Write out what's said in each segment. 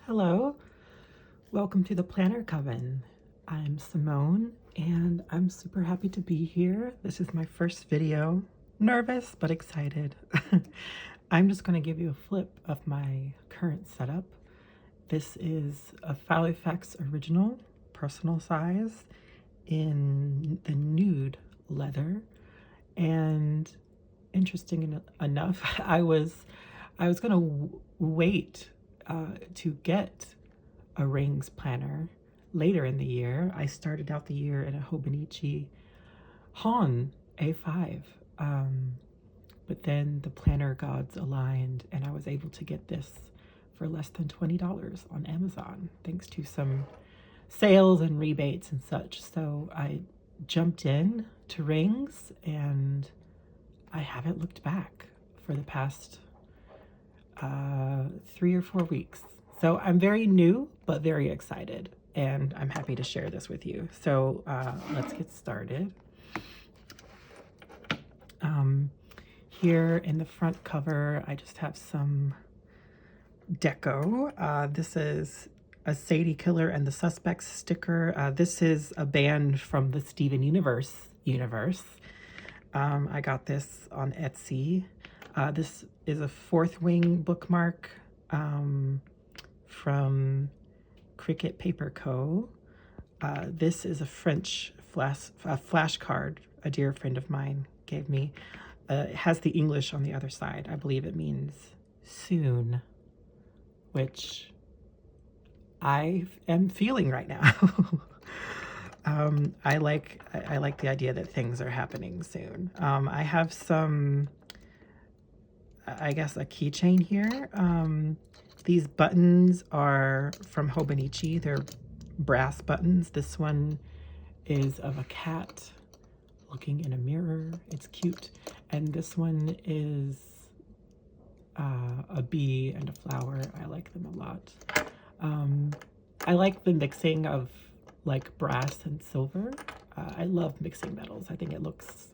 Hello, welcome to the Planner Coven. I'm Simone and I'm super happy to be here. This is my first video. Nervous but excited. I'm just going to give you a flip of my current setup. This is a Filofax Original personal size in the nude leather, and interesting enough, I was going to wait to get a rings planner later in the year. I started out the year in a Hobonichi Han A5, but then the planner gods aligned and I was able to get this for less than $20 on Amazon, thanks to some sales and rebates and such. So I jumped in to rings and I haven't looked back for the past 3 or 4 weeks. So I'm very new, but very excited, and I'm happy to share this with you. So let's get started. Here in the front cover, I just have some deco. This is a Sadie Killer and the Suspects sticker. This is a band from the Steven Universe. I got this on Etsy. This is a Fourth Wing bookmark from Cricket Paper Co. This is a French flashcard a dear friend of mine gave me. It has the English on the other side. I believe it means soon, which I am feeling right now. I like the idea that things are happening soon. I have some, I guess, a keychain here. These buttons are from Hobonichi. They're brass buttons. This one is of a cat looking in a mirror. It's cute. And this one is a bee and a flower. I like them a lot. I like the mixing of like brass and silver. I love mixing metals. I think it looks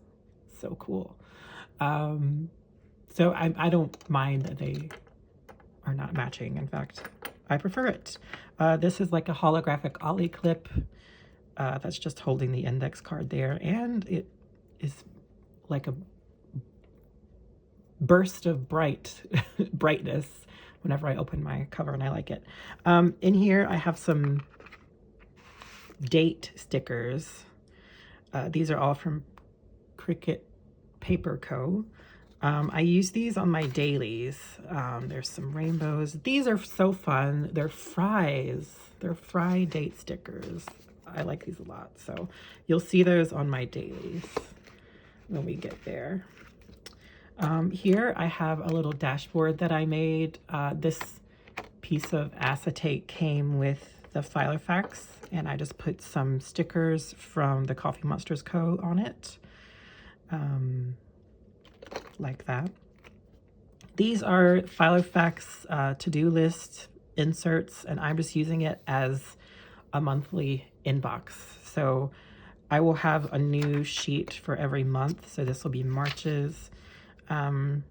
so cool. So I don't mind that they are not matching. In fact, I prefer it. This is like a holographic ollie clip that's just holding the index card there, and it is like a burst of brightness whenever I open my cover, and I like it. In here I have some date stickers. These are all from Cricket Paper Co. I use these on my dailies. There's some rainbows. These are so fun. They're fries. They're fry date stickers. I like these a lot. So you'll see those on my dailies when we get there. Here I have a little dashboard that I made. This piece of acetate came with the Filofax, and I just put some stickers from the Coffee Monsters Co. on it. Like that. These are Filofax to-do list inserts, and I'm just using it as a monthly inbox. So I will have a new sheet for every month. So this will be March's. And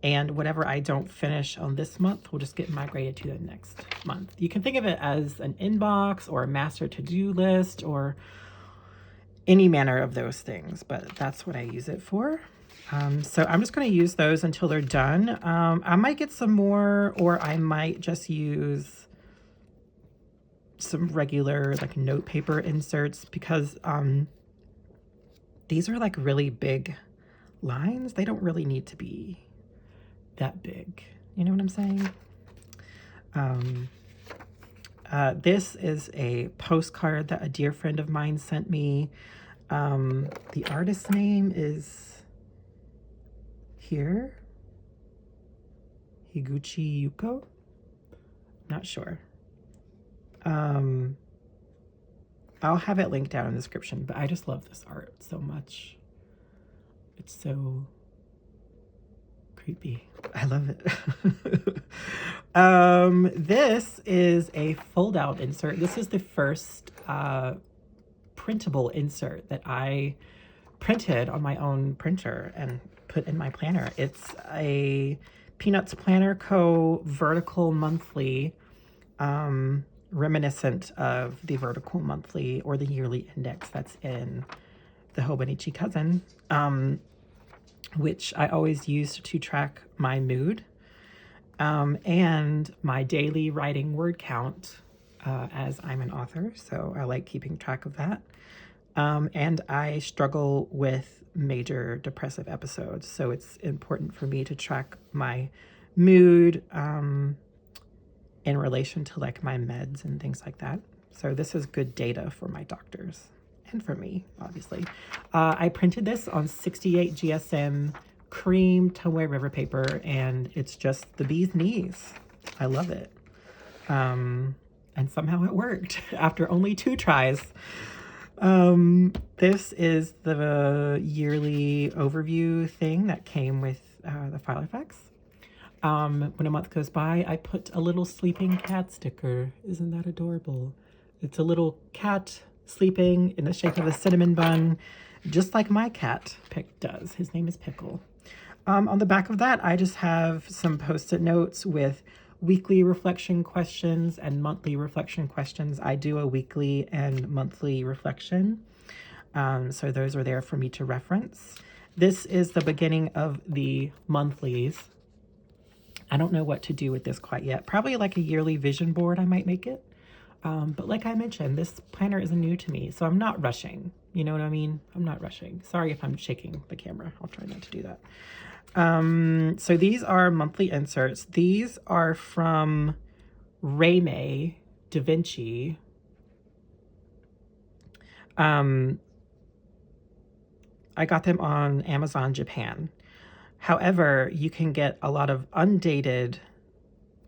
whatever I don't finish on this month will just get migrated to the next month. You can think of it as an inbox or a master to-do list or any manner of those things, but that's what I use it for. So I'm just going to use those until they're done. I might get some more, or I might just use some regular like note paper inserts, because these are like really big lines. They don't really need to be that big. You know what I'm saying? This is a postcard that a dear friend of mine sent me. The artist's name is here, Higuchi Yuko. Not sure. I'll have it linked down in the description, but I just love this art so much. It's so creepy. I love it. This is a fold-out insert. This is the first printable insert that I printed on my own printer and put in my planner. It's a Peanuts Planner Co. vertical monthly reminiscent of the vertical monthly or the yearly index that's in the Hobonichi Cousin, which I always use to track my mood and my daily writing word count, as I'm an author, so I like keeping track of that. And I struggle with major depressive episodes, so it's important for me to track my mood in relation to like my meds and things like that. So this is good data for my doctors and for me, obviously. I printed this on 68 GSM cream Tomoe River paper, and it's just the bee's knees. I love it. And somehow it worked after only 2 tries. This is the yearly overview thing that came with the Filofax. When a month goes by, I put a little sleeping cat sticker. Isn't that adorable? It's a little cat sleeping in the shape of a cinnamon bun, just like my cat does. His name is Pickle. On the back of that, I just have some post-it notes with weekly reflection questions and monthly reflection questions. I do a weekly and monthly reflection, so those are there for me to reference. This is the beginning of the monthlies. I don't know what to do with this quite yet. Probably like a yearly vision board, I might make it. But like I mentioned, this planner is new to me, so I'm not rushing. You know what I mean? I'm not rushing. Sorry if I'm shaking the camera. I'll try not to do that. So these are monthly inserts. These are from Raymay Da Vinci. I got them on Amazon Japan. However, you can get a lot of undated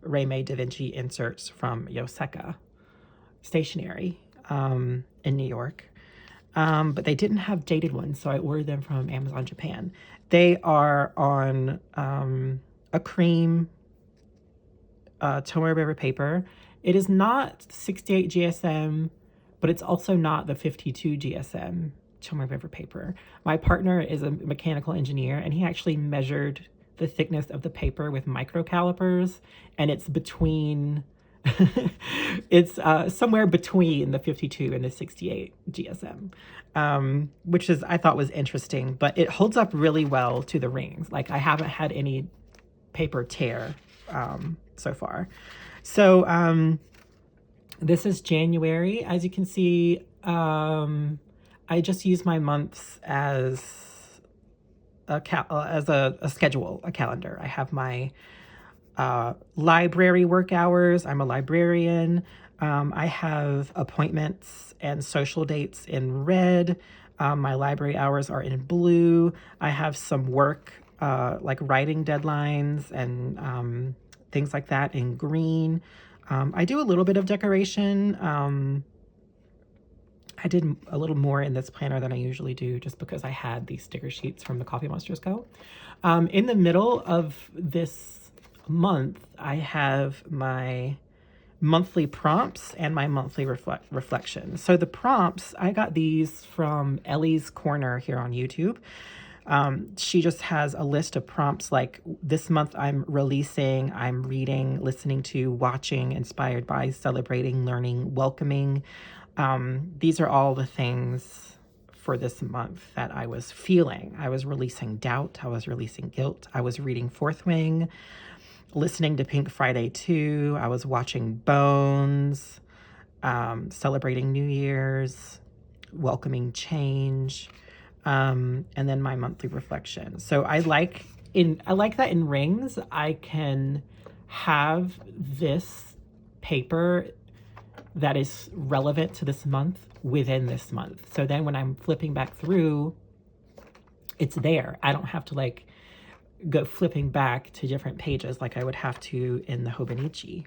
Raymay Da Vinci inserts from Yoseka Stationery in New York. But they didn't have dated ones, so I ordered them from Amazon Japan. They are on a cream Tomoe River paper. It is not 68 GSM, but it's also not the 52 GSM Tomoe River paper. My partner is a mechanical engineer, and he actually measured the thickness of the paper with micro calipers, and it's between it's somewhere between the 52 and the 68 GSM, which is, I thought was interesting, but it holds up really well to the rings. Like I haven't had any paper tear so far. So this is January. As you can see, I just use my months as a schedule, a calendar. I have my library work hours. I'm a librarian. I have appointments and social dates in red. My library hours are in blue. I have some work, like writing deadlines and things like that in green. I do a little bit of decoration. I did a little more in this planner than I usually do just because I had these sticker sheets from the Coffee Monsters Co. In the middle of this month, I have my monthly prompts and my monthly reflections. So the prompts, I got these from Ellie's Corner here on YouTube. She just has a list of prompts like this month I'm releasing, I'm reading, listening to, watching, inspired by, celebrating, learning, welcoming. These are all the things for this month that I was feeling. I was releasing doubt. I was releasing guilt. I was reading Fourth Wing, listening to Pink Friday 2. I was watching Bones, celebrating New Year's, welcoming change, and then my monthly reflection. So I like that in rings, I can have this paper that is relevant to this month within this month. So then when I'm flipping back through, it's there. I don't have to like go flipping back to different pages like I would have to in the Hobonichi.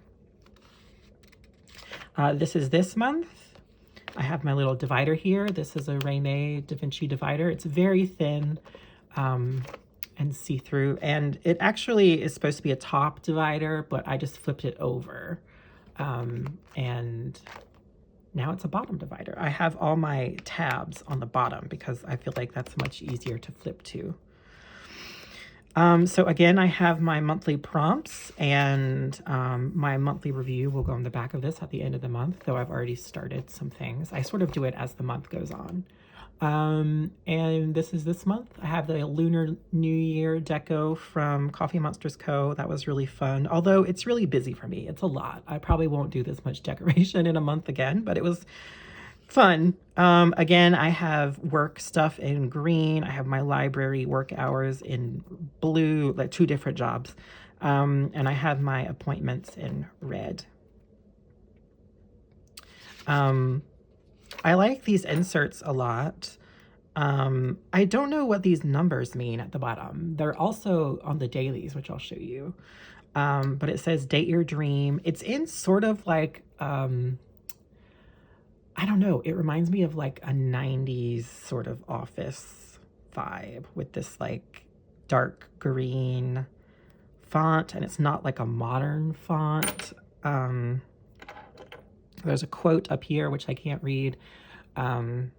This is this month. I have my little divider here. This is a Raymay Da Vinci divider. It's very thin and see-through, and it actually is supposed to be a top divider, but I just flipped it over. And now it's a bottom divider. I have all my tabs on the bottom because I feel like that's much easier to flip to. So again, I have my monthly prompts, and my monthly review will go on the back of this at the end of the month, though I've already started some things. I sort of do it as the month goes on. And this is this month. I have the Lunar New Year deco from Coffee Monsters Co. That was really fun, although it's really busy for me. It's a lot. I probably won't do this much decoration in a month again, but it was fun. Again, I have work stuff in green. I have my library work hours in blue, like 2 different jobs. And I have my appointments in red. I like these inserts a lot. I don't know what these numbers mean at the bottom. They're also on the dailies, which I'll show you. But it says date your dream. It's in sort of like, I don't know, it reminds me of like a 90s sort of office vibe with this like dark green font, and it's not like a modern font. There's a quote up here, which I can't read. Some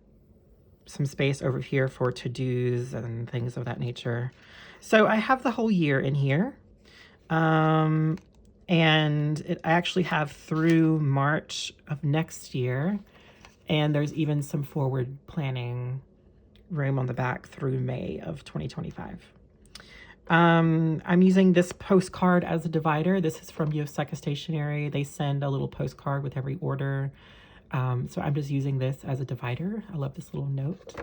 space over here for to-dos and things of that nature. So I have the whole year in here. And I actually have through March of next year. And there's even some forward planning room on the back through May of 2025. I'm using this postcard as a divider. This is from Yoseka Stationery. They send a little postcard with every order. So I'm just using this as a divider. I love this little note.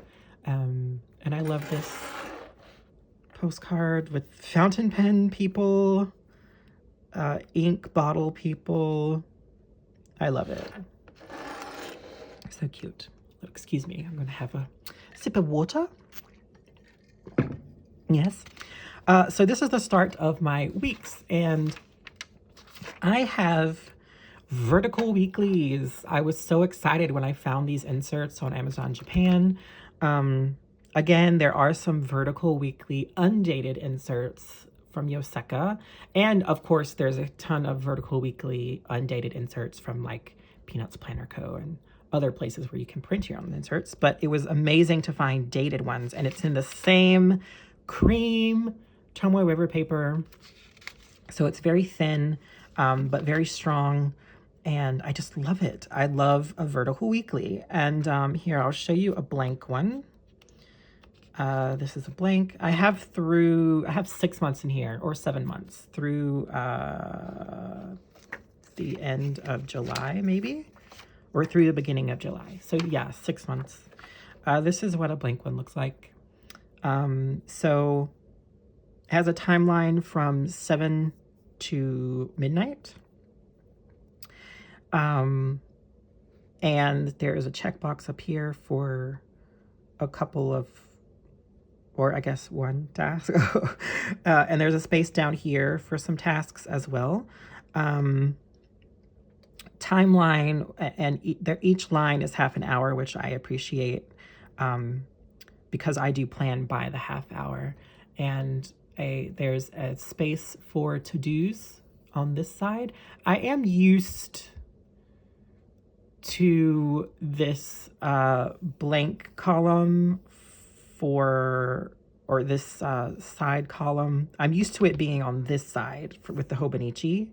And I love this postcard with fountain pen people, ink bottle people. I love it. So cute. Excuse me, I'm gonna have a sip of water. Yes. So this is the start of my weeks, and I have vertical weeklies. I was so excited when I found these inserts on Amazon Japan. Again, there are some vertical weekly undated inserts from Yoseka, and of course there's a ton of vertical weekly undated inserts from like Peanuts Planner Co. and other places where you can print your own inserts. But it was amazing to find dated ones, and it's in the same cream Tomoe River paper, so it's very thin but very strong, and I just love it. I love a vertical weekly. And here, I'll show you a blank one. This is a blank. I have 6 months in here, or 7 months, through the end of July, maybe, or through the beginning of July. So yeah, 6 months. This is what a blank one looks like. So it has a timeline from 7 to midnight. And there is a checkbox up here for a couple of, or I guess one task. And there's a space down here for some tasks as well. Timeline, and each line is half an hour, which I appreciate, because I do plan by the half hour. And there's a space for to-dos on this side. I am used to this blank column or this side column. I'm used to it being on this side with the Hobonichi.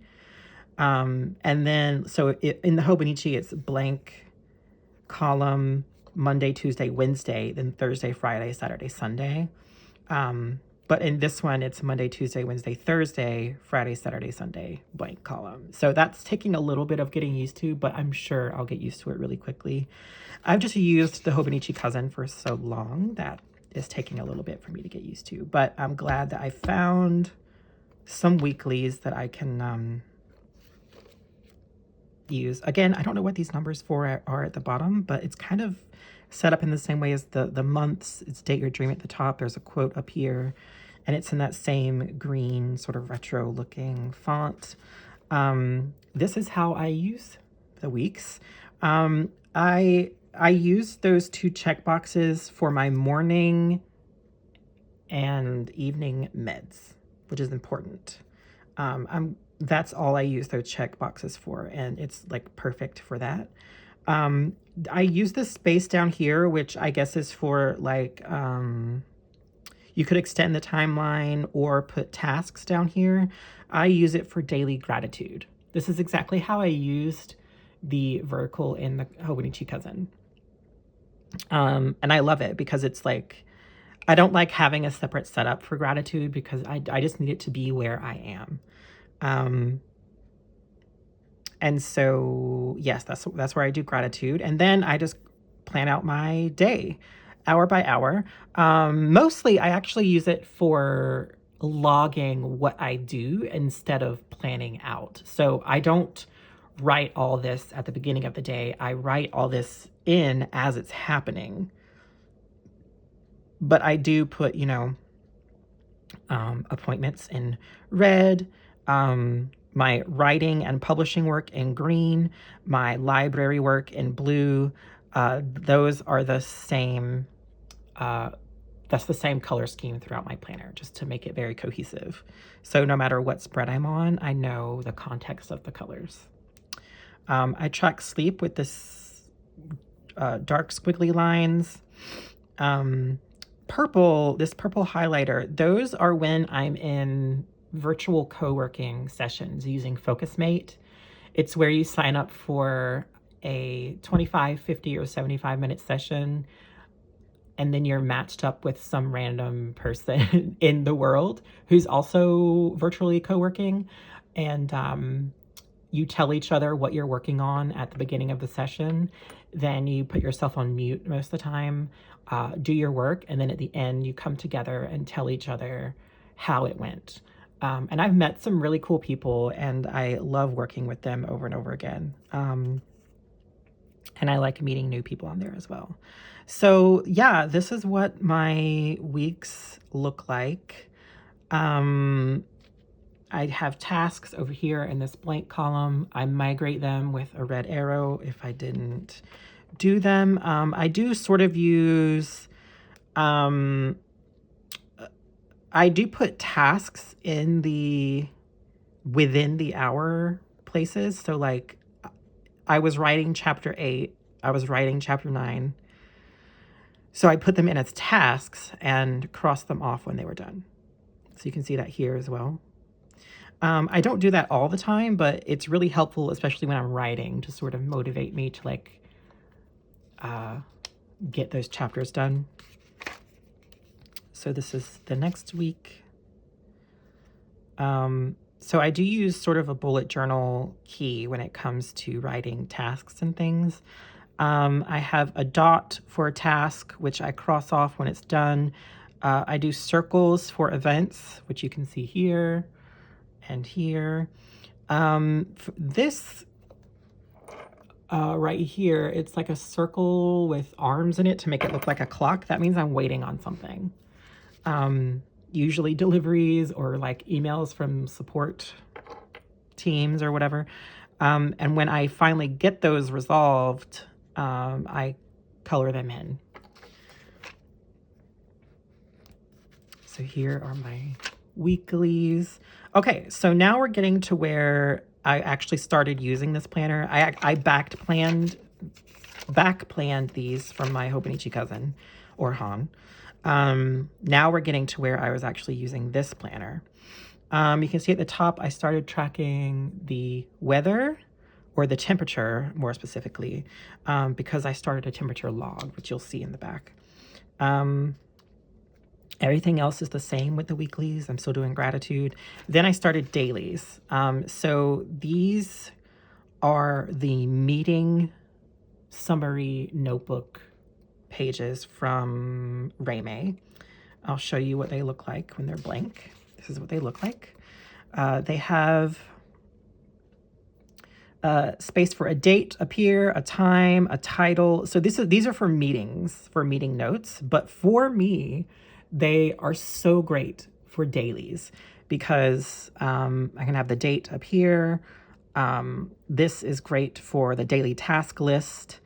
And then, so in the Hobonichi, it's blank column Monday, Tuesday, Wednesday, then Thursday, Friday, Saturday, Sunday. But in this one, it's Monday, Tuesday, Wednesday, Thursday, Friday, Saturday, Sunday, blank column. So that's taking a little bit of getting used to, but I'm sure I'll get used to it really quickly. I've just used the Hobonichi Cousin for so long that it's taking a little bit for me to get used to. But I'm glad that I found some weeklies that I can use. Again, I don't know what these numbers are at the bottom, but it's kind of set up in the same way as the months. It's Date Your Dream at the top. There's a quote up here, and it's in that same green sort of retro looking font. This is how I use the weeks. I use those 2 check boxes for my morning and evening meds, which is important. That's all I use those check boxes for, and it's like perfect for that. I use this space down here, which I guess is for like, You could extend the timeline or put tasks down here. I use it for daily gratitude. This is exactly how I used the vertical in the Hobonichi Cousin. And I love it because it's like, I don't like having a separate setup for gratitude because I just need it to be where I am. And so, yes, that's where I do gratitude. And then I just plan out my day hour by hour. Mostly I actually use it for logging what I do instead of planning out. So I don't write all this at the beginning of the day. I write all this in as it's happening. But I do put, you know, appointments in red, my writing and publishing work in green, my library work in blue. Those are the same, that's the same color scheme throughout my planner, just to make it very cohesive. So no matter what spread I'm on, I know the context of the colors. I track sleep with this dark squiggly lines. This purple highlighter, those are when I'm in virtual co-working sessions using FocusMate. It's where you sign up for a 25, 50, or 75-minute session, and then you're matched up with some random person in the world who's also virtually co-working, and you tell each other what you're working on at the beginning of the session. Then you put yourself on mute most of the time, do your work, and then at the end you come together and tell each other how it went. And I've met some really cool people, and I love working with them over and over again. And I like meeting new people on there as well. So yeah, this is what my weeks look like. I have tasks over here in this blank column. I migrate them with a red arrow if I didn't do them. I do sort of use, I do put tasks in within the hour places. So like I was writing chapter 8, I was writing chapter 9. So I put them in as tasks and cross them off when they were done. So you can see that here as well. I don't do that all the time, but it's really helpful, especially when I'm writing, to sort of motivate me to like get those chapters done. So this is the next week. So I do use sort of a bullet journal key when it comes to writing tasks and things. I have a dot for a task, which I cross off when it's done. I do circles for events, which you can see here and here. This right here, it's like a circle with arms in it to make it look like a clock. That means I'm waiting on something. Usually deliveries or like emails from support teams or whatever. And when I finally get those resolved, I color them in. So here are my weeklies. Okay, so now we're getting to where I actually started using this planner. I back planned these from my Hobonichi Cousin, or Han. Now we're getting to where I was actually using this planner. You can see at the top, I started tracking the weather, or the temperature more specifically, because I started a temperature log, which you'll see in the back. Everything else is the same with the weeklies. I'm still doing gratitude. Then I started dailies. So these are the meeting summary notebook pages from Raymay. I'll show you what they look like when they're blank. This is what they look like. They have space for a date up here, a time, a title. So these are for meetings, for meeting notes. But for me, they are so great for dailies because I can have the date up here. This is great for the daily task list.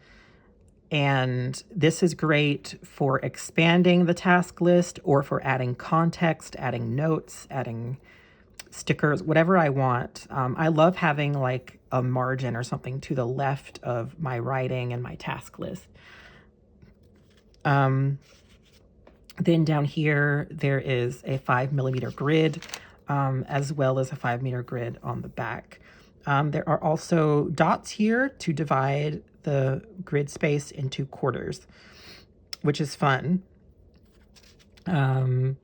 And this is great for expanding the task list or for adding context, adding notes, adding stickers, whatever I want. I love having like a margin or something to the left of my writing and my task list. Then down here, there is a 5mm grid, as well as a 5-meter grid on the back. There are also dots here to divide the grid space into quarters, which is fun. So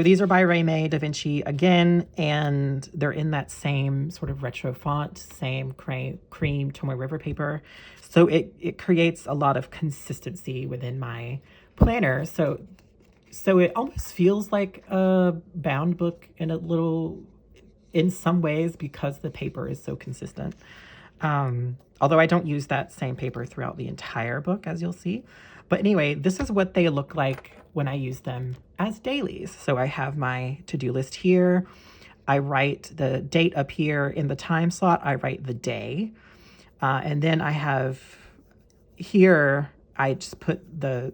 these are by Raymay Da Vinci again, and they're in that same sort of retro font, same cream Tomoe River paper. So it creates a lot of consistency within my planner. So it almost feels like a bound book in some ways, because the paper is so consistent. Although I don't use that same paper throughout the entire book, as you'll see. But anyway, this is what they look like when I use them as dailies. So I have my to-do list here. I write the date up here. In the time slot, I write the day. And then I have here, I just put the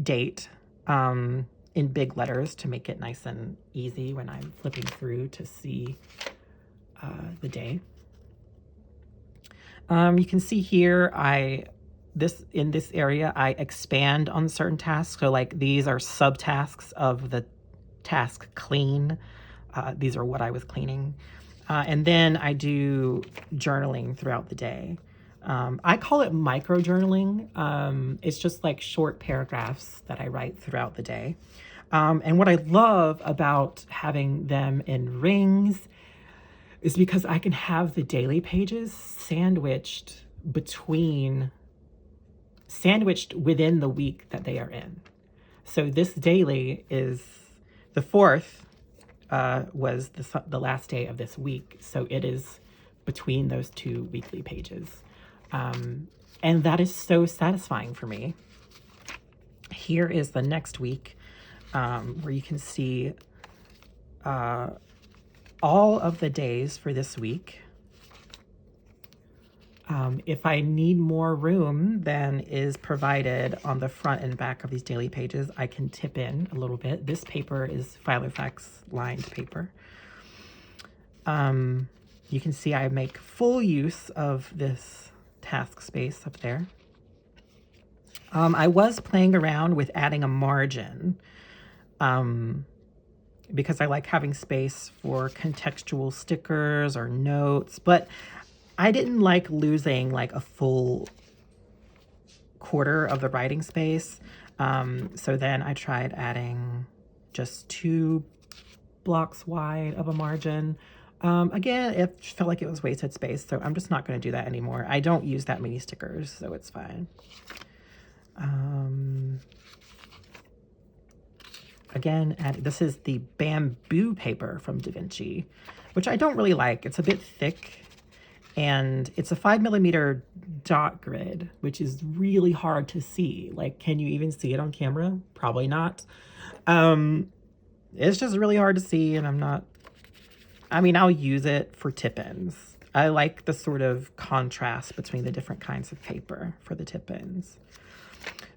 date in big letters to make it nice and easy when I'm flipping through to see the day. You can see here, in this area, I expand on certain tasks. So like these are subtasks of the task clean. These are what I was cleaning. And then I do journaling throughout the day. I call it micro journaling. It's just like short paragraphs that I write throughout the day. And what I love about having them in rings is because I can have the daily pages sandwiched within the week that they are in. So this daily is the 4th, was the last day of this week. So it is between those 2 weekly pages. And that is so satisfying for me. Here is the next week, where you can see all of the days for this week. If I need more room than is provided on the front and back of these daily pages, I can tip in a little bit. This paper is Filofax lined paper. You can see I make full use of this task space up there. I was playing around with adding a margin, because I like having space for contextual stickers or notes, but I didn't like losing like a full quarter of the writing space. So then I tried adding just 2 blocks wide of a margin. Again, it felt like it was wasted space, so I'm just not going to do that anymore. I don't use that many stickers, so it's fine. Again, this is the bamboo paper from Da Vinci, which I don't really like. It's a bit thick, and it's a 5mm dot grid, which is really hard to see. Like, can you even see it on camera? Probably not. It's just really hard to see, and I'll use it for tip-ins. I like the sort of contrast between the different kinds of paper for the tip-ins.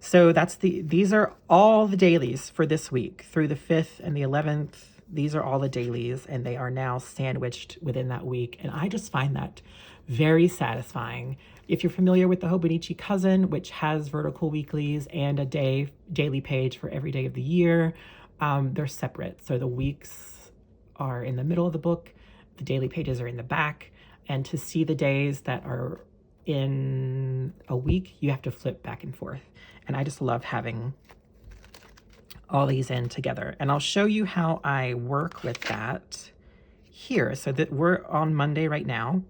So these are all the dailies for this week through the 5th and the 11th. These are all the dailies, and they are now sandwiched within that week. And I just find that very satisfying. If you're familiar with the Hobonichi Cousin, which has vertical weeklies and a daily page for every day of the year, they're separate. So the weeks are in the middle of the book, the daily pages are in the back, and to see the days that are in a week, you have to flip back and forth. And I just love having all these in together. And I'll show you how I work with that here. So that we're on Monday right now.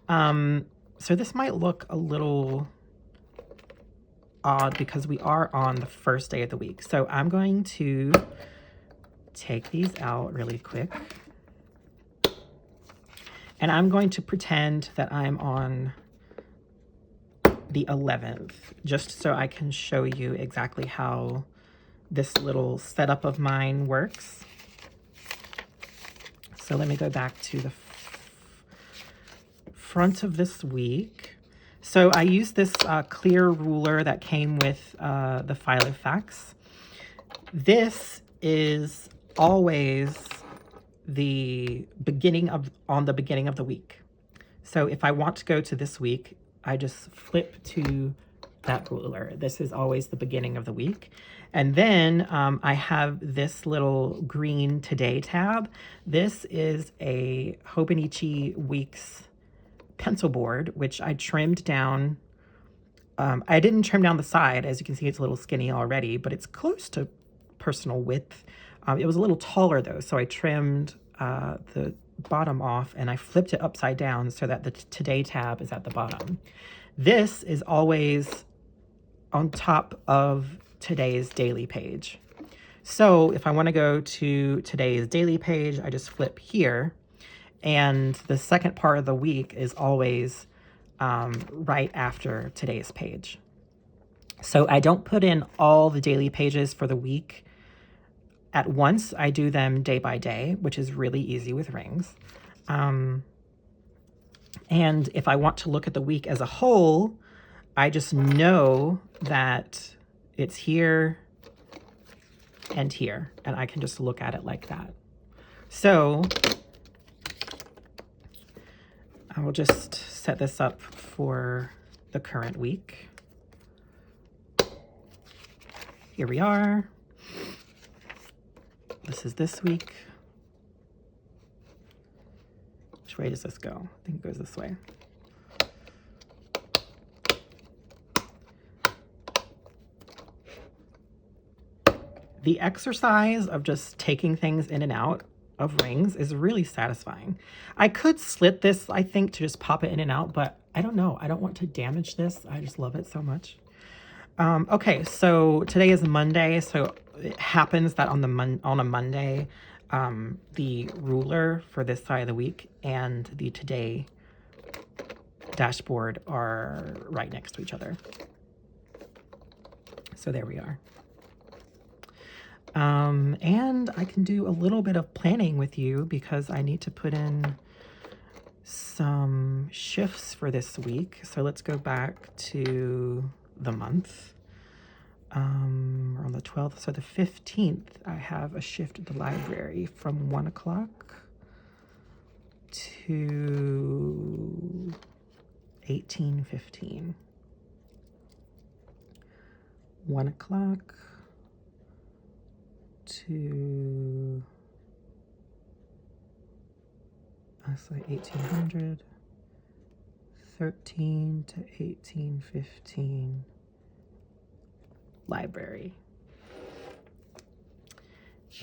So this might look a little odd because we are on the first day of the week. So I'm going to take these out really quick. And I'm going to pretend that I'm on the 11th, just so I can show you exactly how this little setup of mine works. So let me go back to the front of this week. So I used this clear ruler that came with the Filofax. This is always the beginning of the week. So if I want to go to this week, I just flip to that ruler. This is always the beginning of the week. And then I have this little green Today tab. This is a Hobonichi Weeks pencil board, which I trimmed down. I didn't trim down the side. As you can see, it's a little skinny already, but it's close to personal width. It was a little taller though, so I trimmed the bottom off and I flipped it upside down so that the Today tab is at the bottom. This is always on top of today's daily page. So if I want to go to today's daily page, I just flip here, and the second part of the week is always right after today's page. So I don't put in all the daily pages for the week at once. I do them day by day, which is really easy with rings. And if I want to look at the week as a whole, I just know that it's here and here, and I can just look at it like that. So I will just set this up for the current week. Here we are. This is this week. Which way does this go? I think it goes this way. The exercise of just taking things in and out of rings is really satisfying. I could slit this, I think, to just pop it in and out, but I don't know. I don't want to damage this. I just love it so much. Okay, so today is Monday, so it happens that on a Monday, the ruler for this side of the week and the Today dashboard are right next to each other. So there we are. And I can do a little bit of planning with you because I need to put in some shifts for this week. So let's go back to the month. We're on the 12th. So the 15th, I have a shift at the library from 1 o'clock to 18:15. 1 o'clock to, I say 1800, 13 to 18:15, library.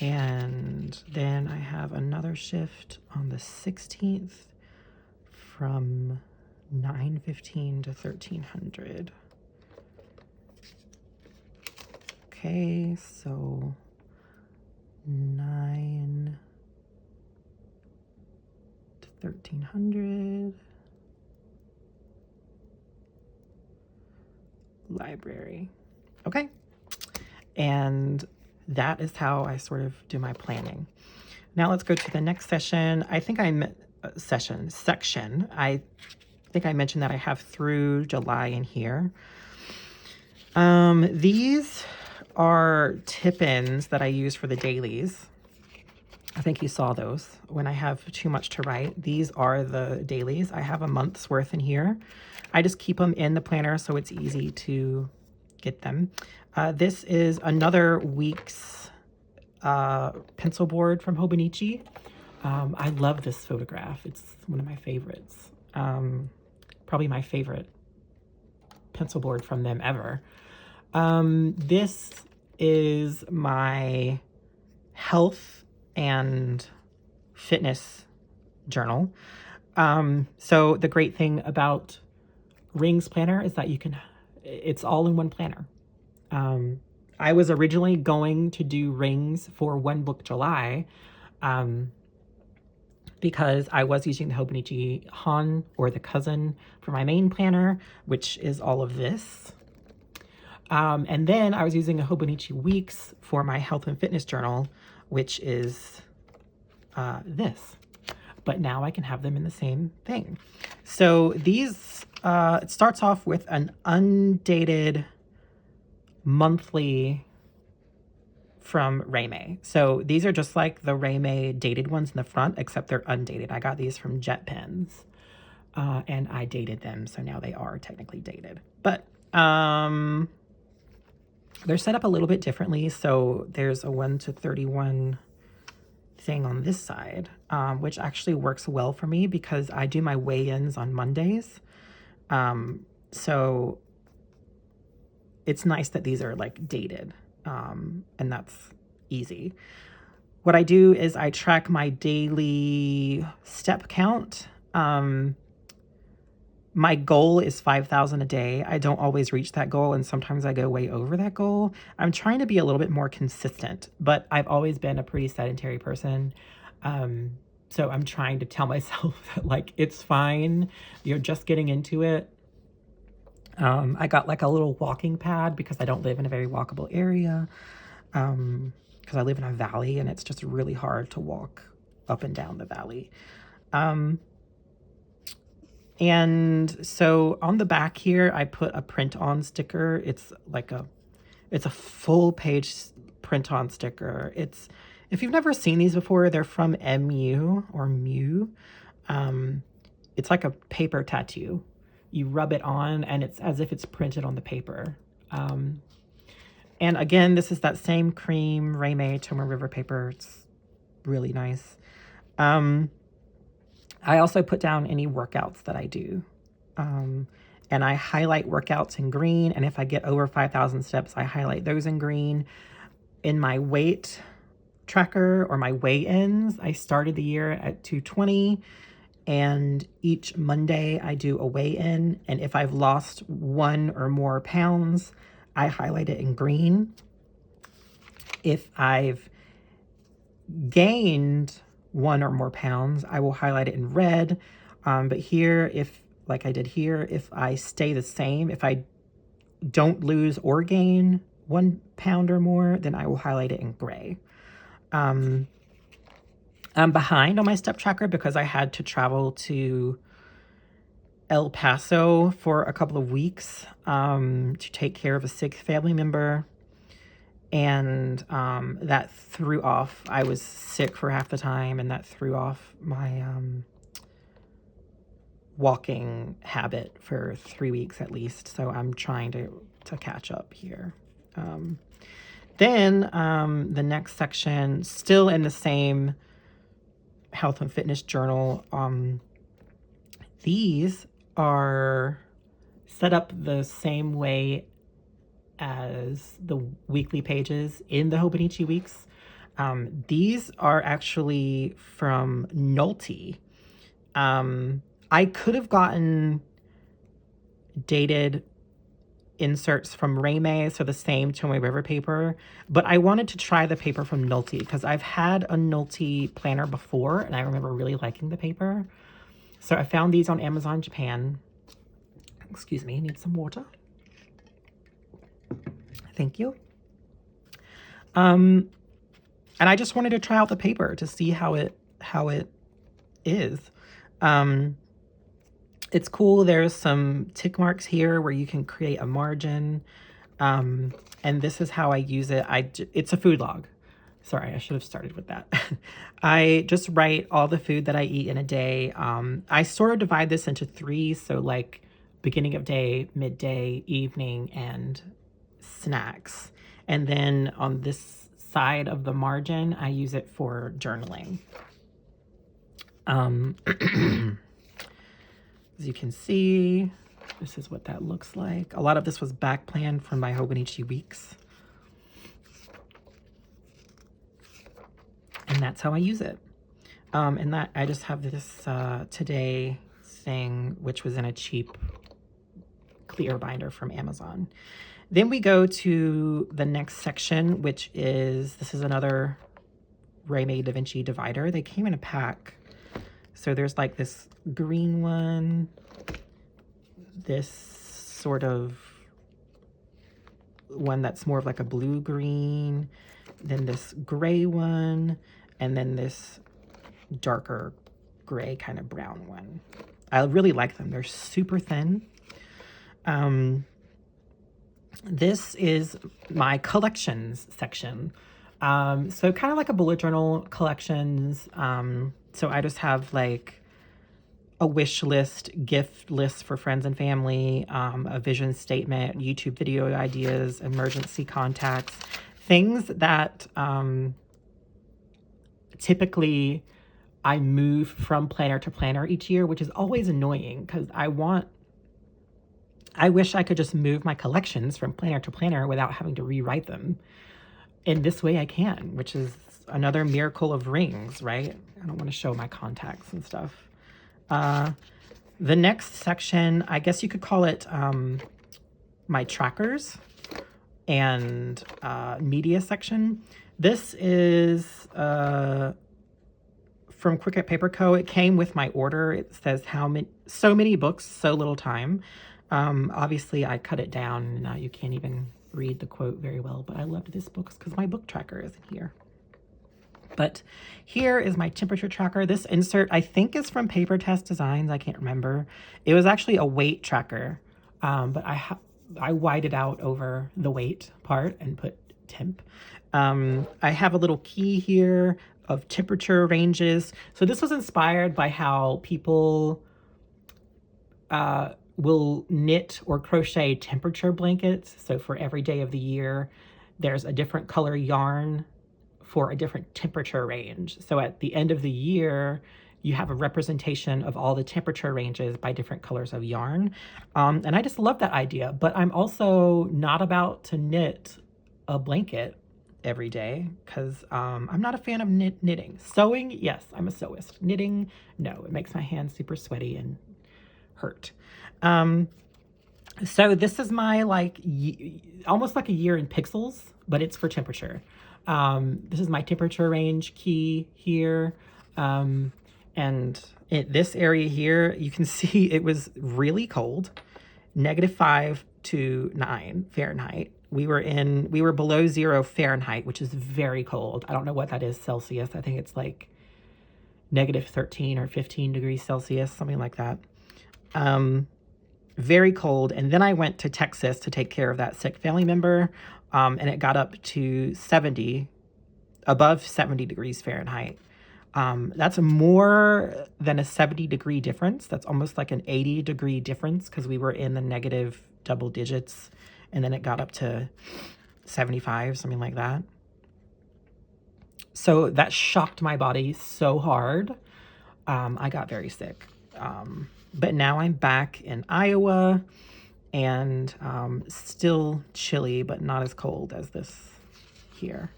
And then I have another shift on the 16th from 9:15 to 1300. Okay, so 9 to 1300, library. Okay, and that is how I sort of do my planning. Now let's go to the next session. I think section. I think I mentioned that I have through July in here. These are tip-ins that I use for the dailies. I think you saw those. When I have too much to write, these are the dailies. I have a month's worth in here. I just keep them in the planner so it's easy to get them. This is another week's pencil board from Hobonichi. I love this photograph. It's one of my favorites. Probably my favorite pencil board from them ever. This is my health and fitness journal. So the great thing about Rings Planner is that it's all in one planner. I was originally going to do rings for One Book July, because I was using the Hobonichi Han, or the cousin, for my main planner, which is all of this. And then I was using a Hobonichi Weeks for my health and fitness journal, which is this. But now I can have them in the same thing. So these, it starts off with an undated monthly from Raymay. So these are just like the Raymay dated ones in the front, except they're undated. I got these from Jet Pens, and I dated them, so now they are technically dated. But They're set up a little bit differently. So there's a 1 to 31 thing on this side, which actually works well for me because I do my weigh-ins on Mondays. So it's nice that these are like dated, and that's easy. What I do is I track my daily step count. My goal is 5,000 a day. I don't always reach that goal, and sometimes I go way over that goal. I'm trying to be a little bit more consistent, but I've always been a pretty sedentary person. So I'm trying to tell myself that, like, it's fine. You're just getting into it. I got like a little walking pad because I don't live in a very walkable area. Because I live in a valley and it's just really hard to walk up and down the valley. And so on the back here, I put a print on sticker. It's a full page print on sticker. If you've never seen these before, they're from MU or Mew. It's like a paper tattoo. You rub it on and it's as if it's printed on the paper. And again, this is that same cream Raymay Toma River paper. It's really nice. I also put down any workouts that I do. And I highlight workouts in green. And if I get over 5,000 steps, I highlight those in green. In my weight tracker or my weigh-ins, I started the year at 220. And each Monday I do a weigh-in. And if I've lost 1 or more pounds, I highlight it in green. If I've gained 1 or more pounds, I will highlight it in red. But here, like I did here, if I stay the same, if I don't lose or gain 1 pound or more, then I will highlight it in gray. I'm behind on my step tracker because I had to travel to El Paso for a couple of weeks to take care of a sick family member. And that threw off, I was sick for half the time, and that threw off my walking habit for 3 weeks at least. So I'm trying to catch up here. Then the next section, still in the same health and fitness journal, these are set up the same way as the weekly pages in the Hobonichi weeks. These are actually from Nolte. I could have gotten dated inserts from Raymay, so the same Tomoe River paper, but I wanted to try the paper from Nolte because I've had a Nolte planner before and I remember really liking the paper. So I found these on Amazon Japan. Excuse me, need some water. Thank you. And I just wanted to try out the paper to see how it is. It's cool. There's some tick marks here where you can create a margin. And this is how I use it. It's a food log. Sorry, I should have started with that. I just write all the food that I eat in a day. I sort of divide this into 3. So like beginning of day, midday, evening, and snacks. And then on this side of the margin, I use it for journaling. As you can see, this is what that looks like. A lot of this was back planned from my Hobonichi weeks. And that's how I use it. And that I just have this Today thing, which was in a cheap clear binder from Amazon. Then we go to the next section, which is, this is another Raymay Da Vinci divider. They came in a pack. So there's like this green one, this sort of one that's more of like a blue-green, then this gray one, and then this darker gray kind of brown one. I really like them. They're super thin. This is my collections section. So kind of like a bullet journal collections. So I just have like a wish list, gift list for friends and family, a vision statement, YouTube video ideas, emergency contacts, things that typically I move from planner to planner each year, which is always annoying because I wish I could just move my collections from planner to planner without having to rewrite them. And this way I can, which is another miracle of rings, right? I don't want to show my contacts and stuff. The next section, I guess you could call it my trackers and media section. This is from Cricut Paper Co. It came with my order. It says so many books, so little time. Obviously I cut it down and now you can't even read the quote very well, but I loved this book because my book tracker is in here. But here is my temperature tracker. This insert, I think, is from Paper Test Designs. I can't remember. It was actually a weight tracker, but I whited out over the weight part and put temp. I have a little key here of temperature ranges. So this was inspired by how people will knit or crochet temperature blankets. So for every day of the year, there's a different color yarn for a different temperature range. So at the end of the year, you have a representation of all the temperature ranges by different colors of yarn. And I just love that idea, but I'm also not about to knit a blanket every day because I'm not a fan of knitting. Sewing, yes, I'm a sewist. Knitting, no, it makes my hands super sweaty and hurt. So this is my almost like a year in pixels, but it's for temperature. This is my temperature range key here. And in this area here, you can see it was really cold, -5 to 9 Fahrenheit. We were below 0 Fahrenheit, which is very cold. I don't know what that is Celsius. I think it's like -13 or 15 degrees Celsius, something like that. Very cold. And then I went to Texas to take care of that sick family member. And it got up to above 70 degrees Fahrenheit. That's more than a 70-degree difference. That's almost like an 80-degree difference because we were in the negative double digits. And then it got up to 75, something like that. So that shocked my body so hard. I got very sick. But now I'm back in Iowa and still chilly, but not as cold as this here.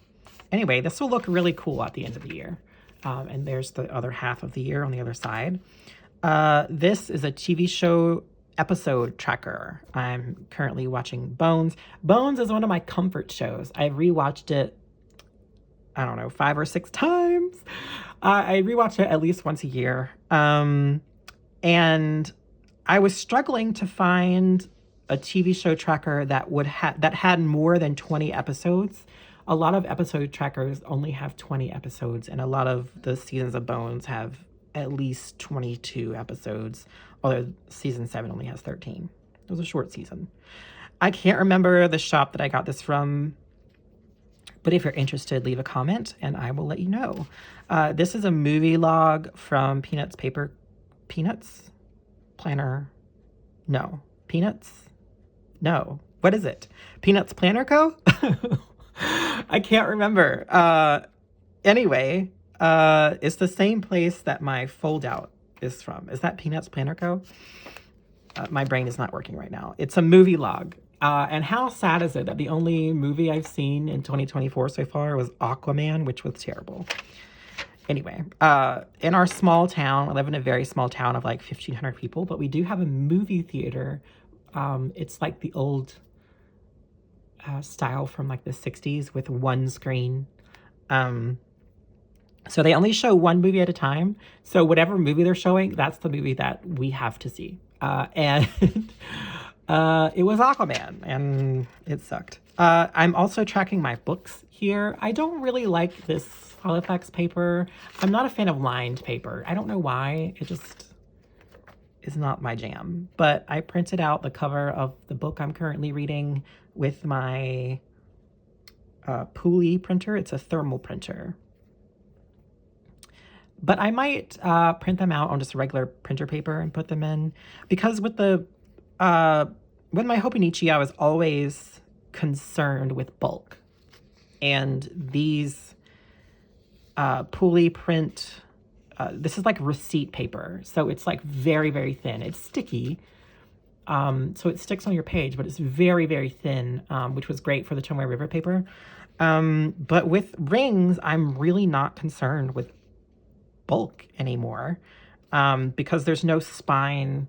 Anyway, this will look really cool at the end of the year. And there's the other half of the year on the other side. This is a TV show episode tracker. I'm currently watching Bones. Bones is one of my comfort shows. I've rewatched it, I don't know, 5 or 6 times. I rewatch it at least once a year. And I was struggling to find a TV show tracker that had more than 20 episodes. A lot of episode trackers only have 20 episodes, and a lot of the seasons of Bones have at least 22 episodes, although season 7 only has 13. It was a short season. I can't remember the shop that I got this from, but if you're interested, leave a comment and I will let you know. This is a movie log from Peanuts Planner. No. Peanuts? No. What is it? Peanuts Planner Co.? I can't remember. Anyway, it's the same place that my fold out is from. Is that Peanuts Planner Co.? My brain is not working right now. It's a movie log. And how sad is it that the only movie I've seen in 2024 so far was Aquaman, which was terrible. Anyway, in our small town, I live in a very small town of like 1,500 people, but we do have a movie theater. It's like the old style from like the 60s with one screen. So they only show one movie at a time. So whatever movie they're showing, that's the movie that we have to see. And it was Aquaman, and it sucked. I'm also tracking my books here. I don't really like this Filofax paper. I'm not a fan of lined paper. I don't know why. It just is not my jam. But I printed out the cover of the book I'm currently reading with my Pulley printer. It's a thermal printer. But I might print them out on just regular printer paper and put them in, because with the with my Hobonichi, I was always concerned with bulk, and these Pulley print. This is like receipt paper, so it's like very, very thin. It's sticky, so it sticks on your page, but it's very, very thin, which was great for the Tomoe River paper. But with rings, I'm really not concerned with bulk anymore, because there's no spine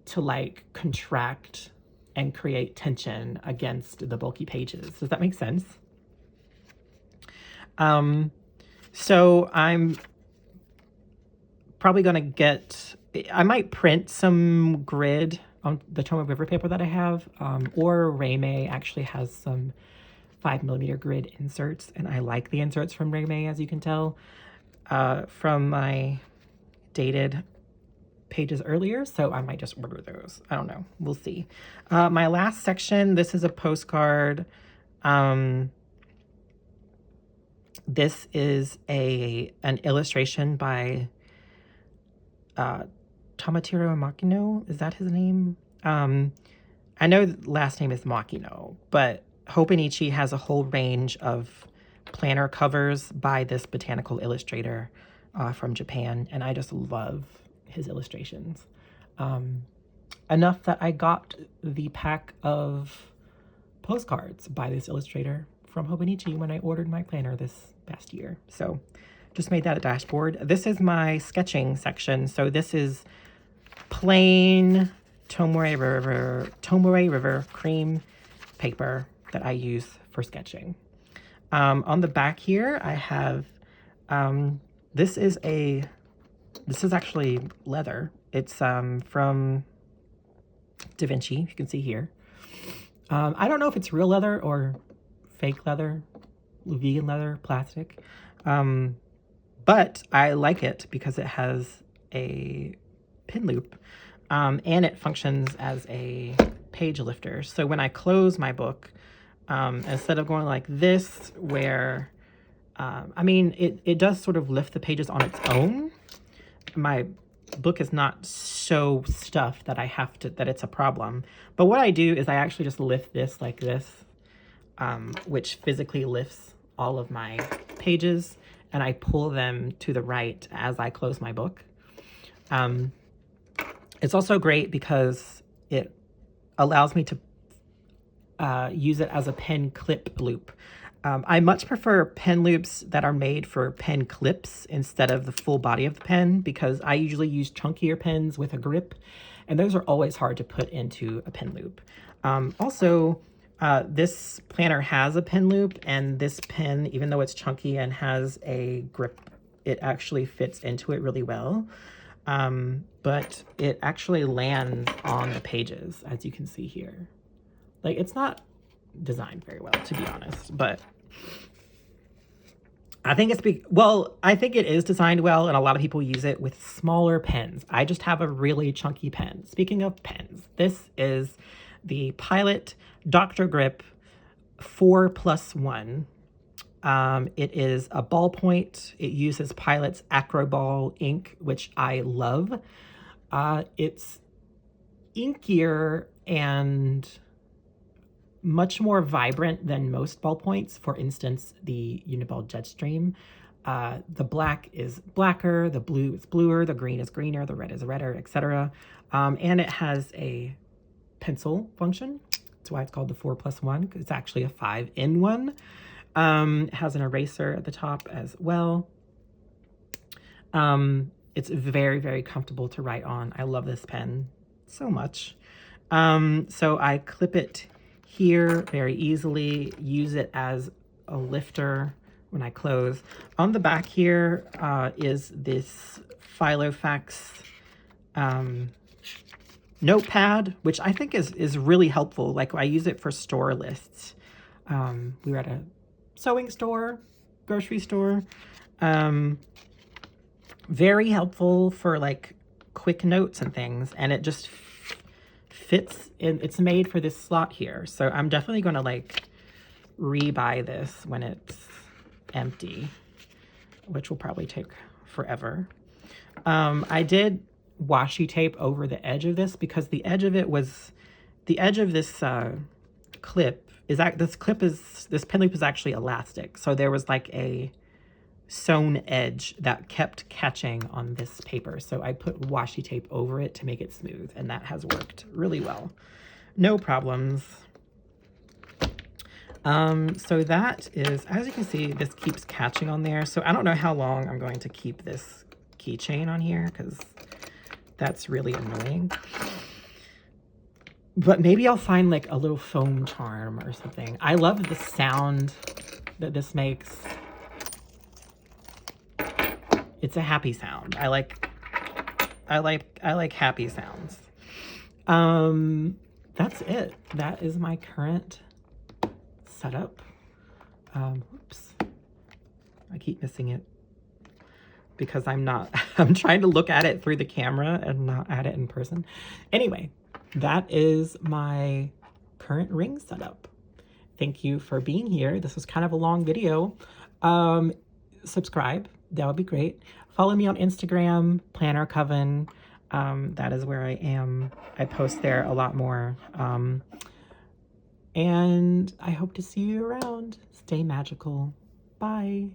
to like contract and create tension against the bulky pages. Does that make sense? So I'm probably going to I might print some grid on the Tomoe River paper that I have, or Reimei actually has some 5mm grid inserts, and I like the inserts from Reimei, as you can tell from my dated pages earlier, so I might just order those. I don't know. We'll see. My last section, this is a postcard. This is an illustration by Tomatiro Makino. Is that his name? I know the last name is Makino, but Hobonichi has a whole range of planner covers by this botanical illustrator from Japan, and I just love his illustrations. Enough that I got the pack of postcards by this illustrator from Hobonichi when I ordered my planner this past year. So just made that a dashboard. This is my sketching section. So this is plain Tomoe River cream paper that I use for sketching. On the back here, I have, this is actually leather. It's from Da Vinci, you can see here. I don't know if it's real leather or fake leather, vegan leather, plastic. But I like it because it has a pin loop, and it functions as a page lifter. So when I close my book, instead of going like this, where, I mean, it does sort of lift the pages on its own. My book is not so stuffed that that it's a problem. But what I do is I actually just lift this like this, which physically lifts all of my pages, and I pull them to the right as I close my book. It's also great because it allows me to use it as a pen clip loop. I much prefer pen loops that are made for pen clips instead of the full body of the pen, because I usually use chunkier pens with a grip, and those are always hard to put into a pen loop. Also, this planner has a pen loop, and this pen, even though it's chunky and has a grip, it actually fits into it really well. But it actually lands on the pages, as you can see here. Like, it's not designed very well, to be honest, but I think I think it is designed well, and a lot of people use it with smaller pens. I just have a really chunky pen. Speaking of pens, this is the Pilot Dr. Grip 4+1. It is a ballpoint. It uses Pilot's Acroball ink, which I love. It's inkier and much more vibrant than most ballpoints. For instance, the Uniball Jetstream. The black is blacker, the blue is bluer, the green is greener, the red is redder, etc. And it has a pencil function. That's why it's called the 4+1, because it's actually a 5-in-1. It has an eraser at the top as well. It's very, very comfortable to write on. I love this pen so much. So I clip it here very easily, use it as a lifter when I close. On the back here is this Filofax notepad, which I think is really helpful. Like, I use it for store lists. We were at a sewing store, grocery store. Very helpful for like quick notes and things, and it just fits in. It's made for this slot here, so I'm definitely going to like rebuy this when it's empty, which will probably take forever. I did washi tape over the edge of this because the edge of this clip is that this pen loop is actually elastic. So there was like a sewn edge that kept catching on this paper. So I put washi tape over it to make it smooth, and that has worked really well. No problems. So that is, as you can see, this keeps catching on there. So I don't know how long I'm going to keep this keychain on here because that's really annoying. But maybe I'll find like a little foam charm or something. I love the sound that this makes. It's a happy sound. I like happy sounds. That's it. That is my current setup. Oops. I keep missing it because I'm trying to look at it through the camera and not at it in person. Anyway, that is my current ring setup. Thank you for being here. This was kind of a long video. Subscribe. That would be great. Follow me on Instagram, Planner Coven. That is where I am. I post there a lot more. And I hope to see you around. Stay magical. Bye.